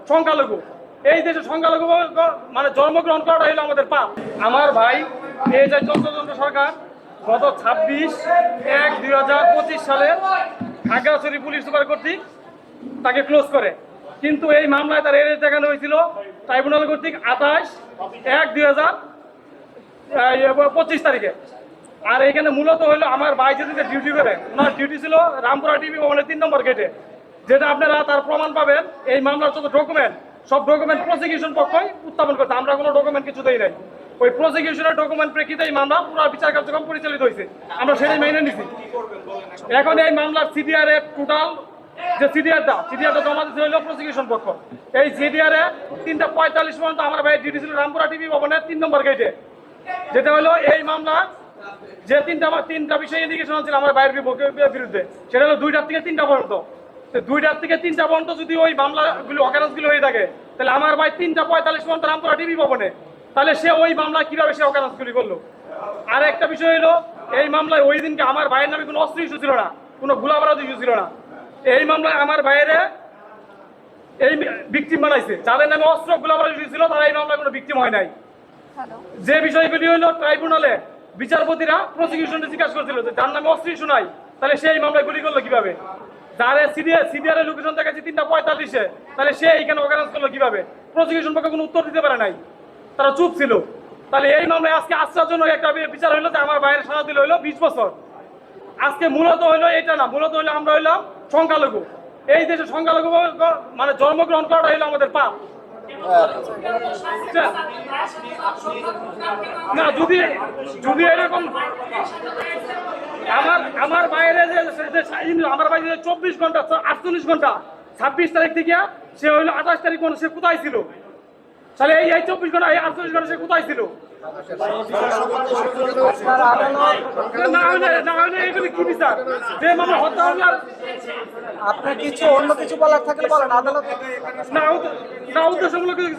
সংখ্যালঘু। এই দেশে সংখ্যালঘু মানে জন্মগ্রহণ করাটা হলো আমাদের পাপ। আমার ভাই এই যে চন্দ্রচন্দ্র সরকার গত 26/1/2025 সালে খাগড়াছড়ি পুলিশ সুপার কর্তৃক তাকে ক্লোজ করে, কিন্তু এই মামলায় তার এরেস্ট দেখানো হয়েছিল ট্রাইব্যুনাল কর্তৃক 28/1/2025 তারিখে। আর এখানে মূলত হলো আমার ভাই যেদিকে ডিউটি করে, ওনার ডিউটি ছিল রামপুরা টিভি ভবনের 3 নম্বর গেটে, যেটা আপনারা তার প্রমাণ পাবেন। এই মামলার যত ডকুমেন্ট, সব ডকুমেন্ট প্রসিকিউশন পক্ষই উত্থাপন করতে, আমরা কোনো ডকুমেন্ট কিছু দেই নাই। ওই প্রসিকিউশনের ডকুমেন্ট প্রেক্ষিতে এই মামলা পুরো বিচার কার্যক্রম পরিচালিত হয়েছে, আমরা সেটাই মেনে নিছি। এখন এই মামলার সিডিআর এর টোটাল যে সিডিআরটা জমা দিতে হইল প্রসিকিউশন পক্ষ। এই সিডিআর এ 3:45 পর্যন্ত আমার ভাই ডিউটি ছিল রামপুরা টিভি ভবনের 3 নম্বর গেটে, যেটা হলো এই মামলা যে তিনটা বিষয় ইন্ডিকেশন ছিল আমার ভাইয়ের বিরুদ্ধে, সেটা হলো 2টা থেকে 3টা পর্যন্ত। 2টা থেকে 3টা পর্যন্ত যদি ওই মামলাগুলো অকারেন্সগুলো হয়ে থাকে, তাহলে আমার ভাই 3:45 পর্যন্ত রামপুরা টিভি ভবনে, তাহলে সে ওই মামলা কিভাবে সে অকারেন্সগুলি করলো। আর একটা বিষয় হলো এই মামলায় ওই দিনকে আমার ভাইয়ের নামে কোনো অস্ত্র ইস্যু ছিল না, কোনো গোলাবারুদ ইস্যু ছিল না। এই মামলায় আমার ভাইয়ের এই ভিকটিম বানাইছে, যাদের নামে অস্ত্র গোলাবারুদ ইস্যু ছিল তারা এই মামলায় কোনো ভিকটিম হয় নাই। যে বিষয়গুলি হলো ট্রাইব্যুনালে বিচারপতিরা প্রসিকিউশনকে জিজ্ঞাসা করছিল যে যার নামে অস্ত্র ইস্যু নাই, তাহলে সেই মামলায় গুলি করলো কিভাবে। যার সিডিআর লোকেশন দেখাচ্ছে 3:45-এ, তাহলে সে এইখানে অকারেন্স করলো কিভাবে। প্রসিকিউশন পক্ষে কোনো উত্তর দিতে পারে নাই, তারা চুপ ছিল। তাহলে এই মামলায় আজকে আশ্চর্যজনক একটা বিচার হইলো যে আমার ভাইয়ের সাজা দিল হইলো 20 বছর। আজকে মূলত হইলো এটা না, মূলত হইলো আমরা হইলাম সংখ্যালঘু। এই দেশে সংখ্যালঘু মানে জন্মগ্রহণ করাটা হইলো আমাদের পাপ। না, যদি এরকম আমার বাইরে যে আমার বাইরে 24 ঘন্টা 48 ঘন্টা 26 তারিখ থেকে সে হইলো 28 তারিখ সে কোথায় ছিল, তাহলে এই 24 ঘন্টা 48 ঘন্টা সে কোথায় ছিল। আপনার কিছু অন্য কিছু বলার থাকলে বলেন আদালত। না উদ্দেশ্যমূলক কিছু